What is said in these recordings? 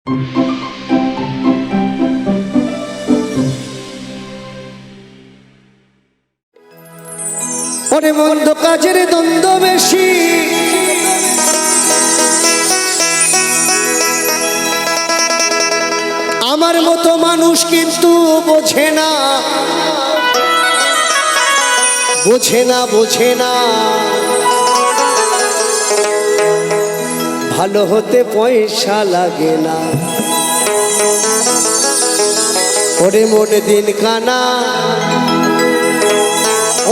ওরে মন্দ কাজের দ্বন্দ্ব বেশি, আমার মতো মানুষ কিন্তু বোঝে না, বোঝে না, বোঝে না। ভালো হতে পয়সা লাগে না। ওরে মনে দিন কানা,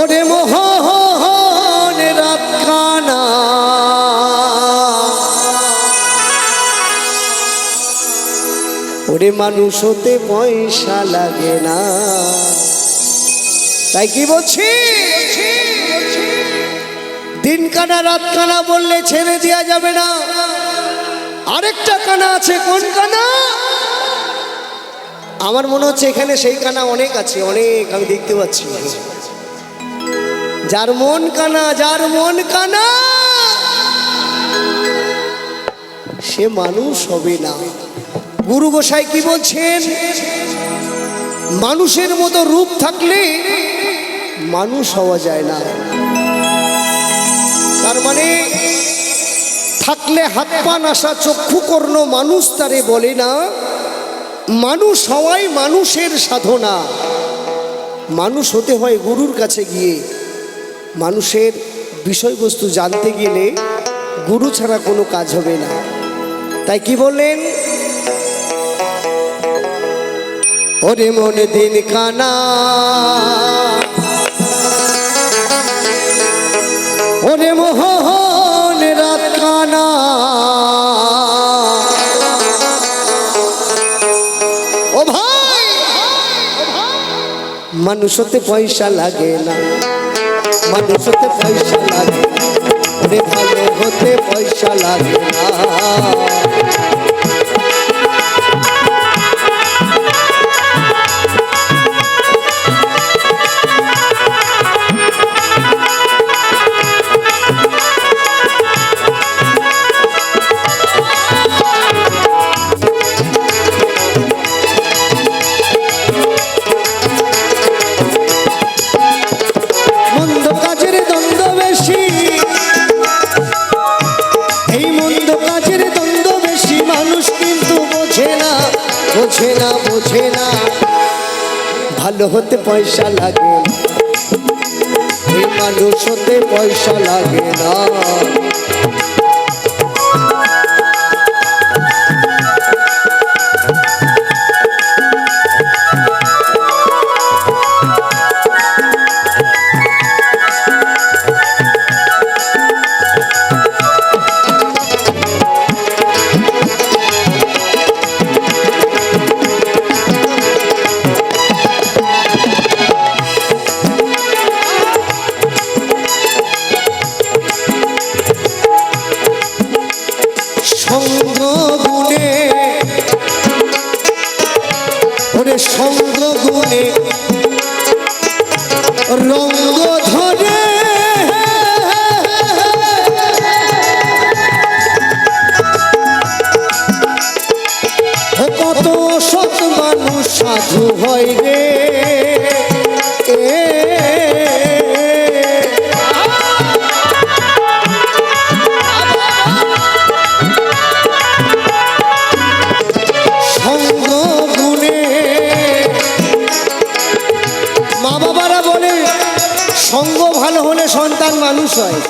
ওরে মোহন রাত কানা, ওরে মানুষ হতে পয়সা লাগে না। তাই কি বলছি, দিন কানা রাত কানা বললে ছেড়ে দেওয়া যাবে না। আরেকটা কানা আছে, কোন কানা? আমার মনে হচ্ছে এখানে সেই কানা অনেক আছে, অনেক আমি দেখতে পাচ্ছি। যার মন কানা, যার মন কানা সে মানুষ হবে না। গুরু গোসাই কি বলছেন? মানুষের মতো রূপ থাকলে মানুষ হওয়া যায় না। তার মানে থাকলে হাত পা নাসা চক্ষু কর্ণ মানুষ তারে বলে না। মানুষ হওয়াই মানুষের সাধনা। মানুষ হতে হয় গুরুর কাছে গিয়ে। মানুষের বিষয়বস্তু জানতে গেলে গুরু ছাড়া কোনো কাজ হবে না। তাই কি বললেন? ওরে মনে দিন কানা, ওরে মোহন রাত কানা, ও ভাই মানুষ হতে পয়সা লাগে না, মানুষ হতে পয়সা লাগে, ওরে ভালো হতে পয়সা লাগে না। বোঝে না, বোঝে না, ভালো হতে পয়সা লাগে, এই মানুষ হতে পয়সা লাগে না। সঙ্গ গুণে, ওরে সঙ্গ গুণে রঙ্গ ধরে, কত সৎ মানুষ সাধু হয় রে। সঙ্গ ভালো হলে সন্তান মানুষ হয়।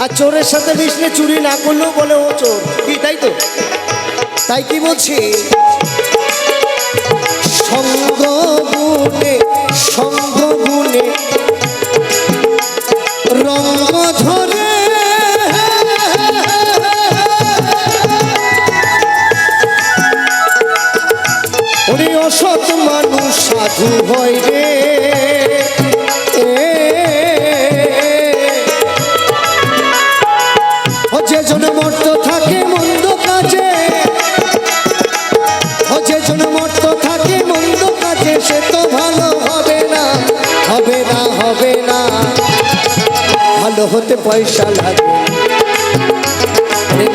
আর চোরের সাথে মিশলে চুরি না করলেও বলে ও চোর, কি তাই তো? তাই কি বলছি, সঙ্গ গুণে, সঙ্গ গুণে রঙ্গ ধরে, ওরে অসৎ মানুষ সাধু হয় রে। যে জন মর্ত থাকে মন্দ কাজে, যে জন মর্ত থাকে মন্দ কাজে, সে তো ভালো হবে না, হবে না, হবে না। ভালো হতে পয়সা লাগে,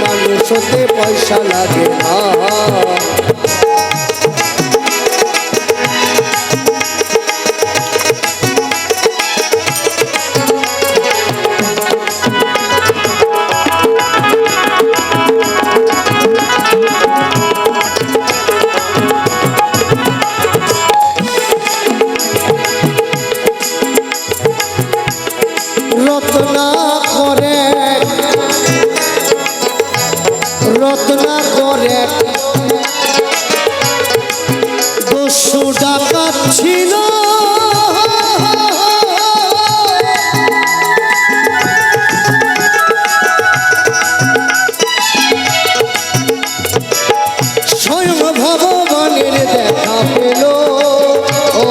মানুষ হতে পয়সা লাগে না। এক দস্যু ডাকাত ছিল, স্বয়ং ভগবানের দেখা পেল। ও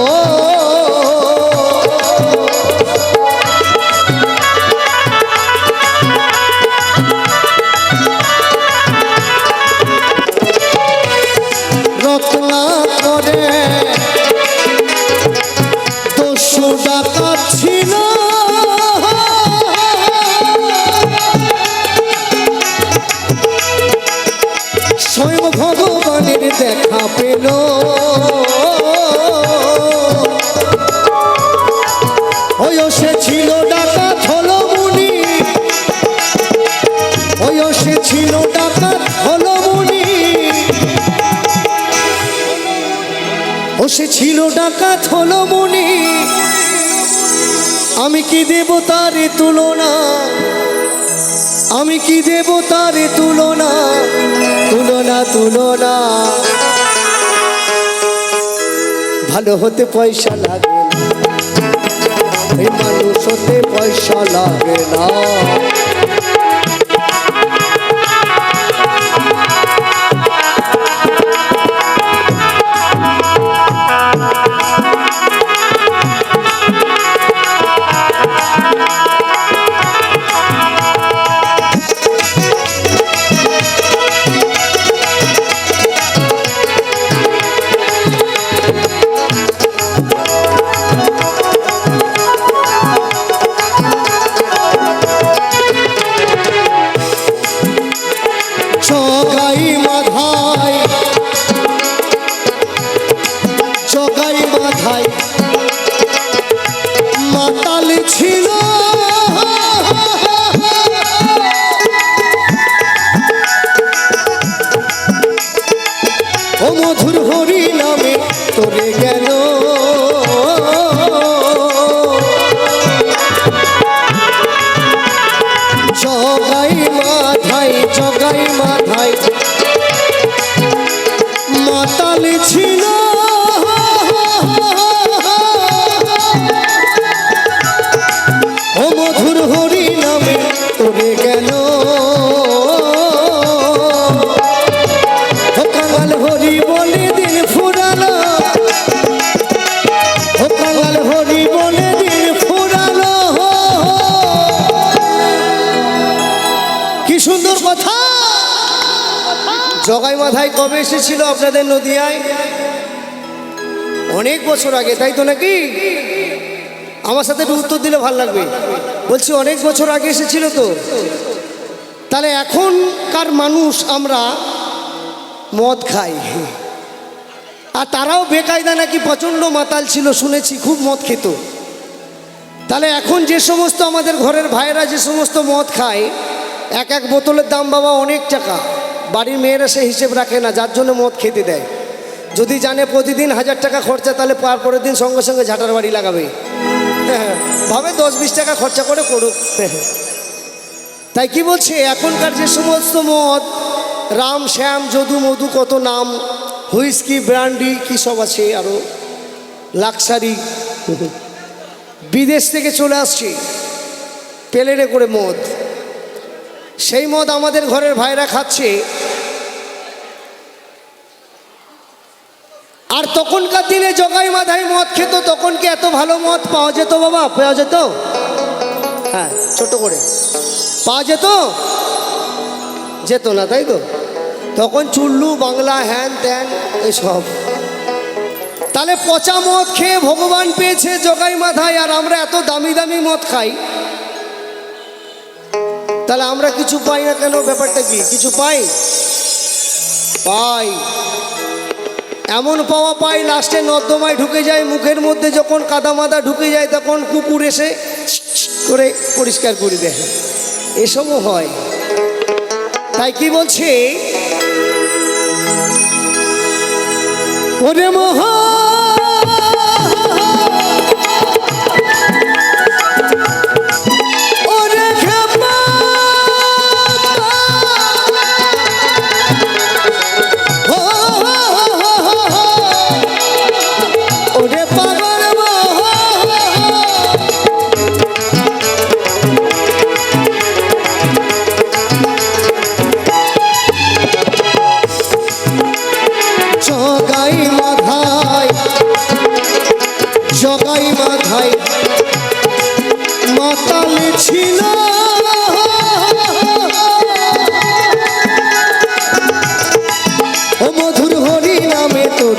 রত্না করে দস্যু ডাকাত ছিল, স্বয়ং ভগবানের দেখা পেল। ওই সে ছিল ডাকাত হলো মুনি, ওই সে ছিল ডাকাত হলো মুনি, ও সে ছিল ডাকাত হলো মুনি। আমি কি দেব তারে তুলনা, আমি কি দেব তারে তুলনা, তুলনা তুলনা। ভালো হতে পয়সা লাগে না, এই মানুষ হতে পয়সা লাগে না। জগাই মাধাই, জগাই মাধাই মাতাল ছিল, ও মধুর হরি নামে তোরে গেল। জগাই মাধাই, জগাই মাধাই মাতাল ছিল, ও মধুর হরি নামে তোরে গেল। ও কাঙাল হরি বলে দিন ফুরালো, ও কাঙাল হরি বলে দিন ফুরালো। কি সুন্দর কথা। জগাই মাধাই কবে এসেছিল আপনাদের নদিয়ায়? অনেক বছর আগে, তাই তো নাকি? আমার সাথে একটু উত্তর দিলে ভালো লাগবে। বলছি অনেক বছর আগে এসেছিল তো। তাহলে এখনকার মানুষ আমরা মদ খাই, আর তারাও বেকায়দা নাকি প্রচণ্ড মাতাল ছিল শুনেছি, খুব মদ খেত। তাহলে এখন যে সমস্ত আমাদের ঘরের ভাইয়েরা যে সমস্ত মদ খায়, এক এক বোতলের দাম বাবা অনেক টাকা। বাড়ির মেয়েরা সে হিসেব রাখে না, যার জন্য মদ খেতে দেয়। যদি জানে প্রতিদিন 1000 টাকা খরচা, তাহলে পরের দিন সঙ্গে সঙ্গে ঝাঁটার বাড়ি লাগাবে। ভাবে 10-20 টাকা খরচা করে করুক। তাই কি বলছে, এখনকার যে সমস্ত মদ, রাম শ্যাম যদু মধু কত নাম, হুইস্কি ব্র্যান্ডি কী সব আছে, আরও লাক্সারি, বিদেশ থেকে চলে আসছে প্লেনে করে মদ। সেই মদ আমাদের ঘরের ভাইরা খাচ্ছে। আর তখনকার দিনে জগাই মাধাই মদ খেত, তখন কি এত ভালো মদ পাওয়া যেত বাবা? পাওয়া যেত? হ্যাঁ, ছোট করে পাওয়া যেত? যেত না, তাই তো? তখন চুল্লু বাংলা হ্যান ত্যান এসব। তাহলে পচা মদ খেয়ে ভগবান পেয়েছে জগাই মাধাই, আর আমরা এত দামি দামি মদ খাই। তাহলে আমরা কিছু পাই না কেন? ব্যাপারটা কি? কিছু পাই? পাই। এমন পাওয়া পাই, লাস্টে নর্দমায় ঢুকে যায়, মুখের মধ্যে যখন কাদা মাদা ঢুকে যায়, তখন কুকুর এসে করে পরিষ্কার করে দেয়। এসবও হয়। তাই কি বলছে, ওরে মহা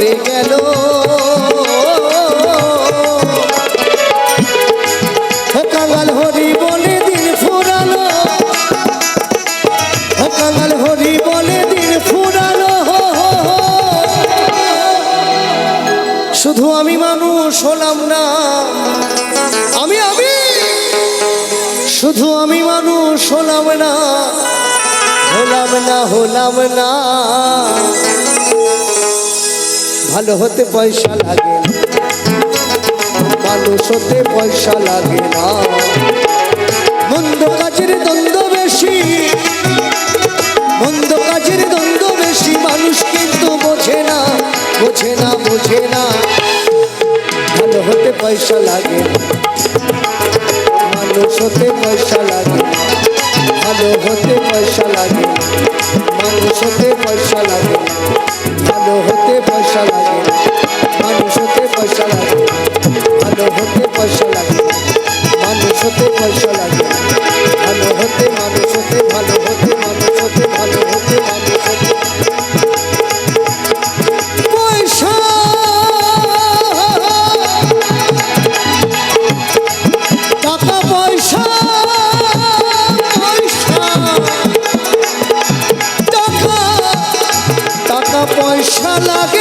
করে গেল। কাঙাল হরি বলে দিন ফুরালো, কাঙাল হরি বলে দিন ফুরালো। শুধু আমি মানুষ হলাম না, আমি শুধু আমি মানুষ হলাম না, হলাম না। ভালো হতে পয়সা লাগে না, মানুষ হতে পয়সা লাগে না। মন্দ কাজের দ্বন্দ্ব বেশি, মন্দ কাজের দ্বন্দ্ব বেশি, মানুষ কিন্তু বোঝে না। ভালো হতে পয়সা লাগে না, মানুষ হতে পয়সা লাগে না। ভালো হতে পয়সা লাগে না, মানুষ হতে পয়সা লাগে না। ভালো হতে পয়সা লাগে না, মানুষ হতে পয়সা লাগে না। ভালো হতে পয়সা লাগে না, মানুষ হতে পয়সা লাগে না। ভালো হতে মানুষ হতে, ভালো হতে মানুষ হতে, ভালো হতে মানুষ হতে। পয়সা টাকা পয়সা, টাকা পয়সা লাগে